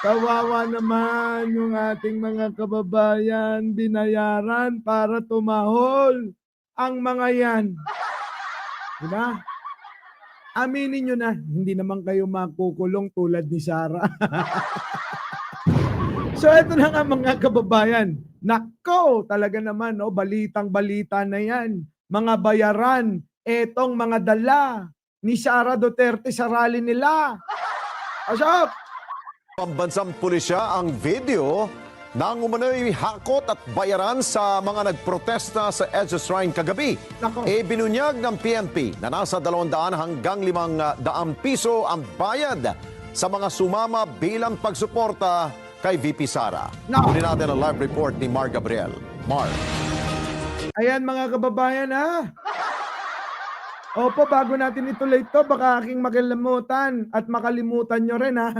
Kawawa naman yung ating mga kababayan, binayaran para tumahol ang mga yan, 'di ba? Aminin niyo na, hindi naman kayo makukulong tulad ni Sarah. So eto na nga mga kababayan, naku talaga naman 'no, balitang-balita na 'yan, mga bayaran, etong mga dala ni Sara Duterte sa rally nila. Pasok! Pambansang pulisya ang video ng umano'y hakot at bayaran sa mga nagprotesta sa EDSA Shrine kagabi. Nako. Binunyag ng PNP na nasa 200 hanggang 500 piso ang bayad sa mga sumama bilang pagsuporta kay VP Sara. Nako. Kunin natin ang live report ni Mar Gabriel. Mar. Ayan mga kababayan ha. Opo, bago natin ituloy ito, baka aking makalimutan at makalimutan nyo rin ha.